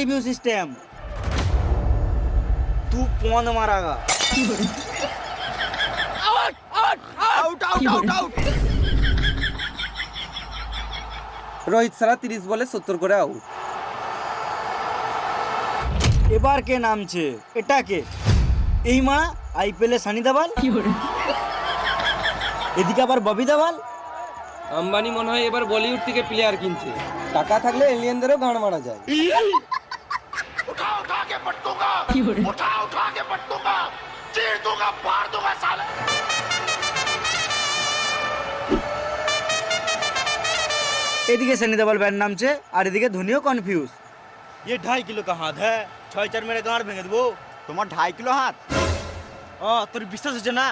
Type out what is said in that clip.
Review system तू पौन मारागा out out out out Rohit সারা 30 বলে 70 করে আউট। এবার কে নামছে এটা কে এই মারা আইপিএল এ সানি দেওয়াল এদিকে আবার ববি দেওয়াল আম্বানি মনে হয় এবার বলিউড থেকে প্লেয়ার কিনছে। টাকা থাকলে এলিয়েনদেরও গান মারা যায়। उठा उठा के पटकूंगा उठा उठा के पटकूंगा चीर दूंगा फाड़ दूंगा साले এদিকে সানি দেওয়াল ব্যান নামছে আর এদিকে ধোনিও কনফিউজ ये 2.5 किलो का हाथ है 6-4 मेरे गांड भेंगे देबो তোমার 2.5 কিলো হাত তোর বিশ্বাস হচ্ছে না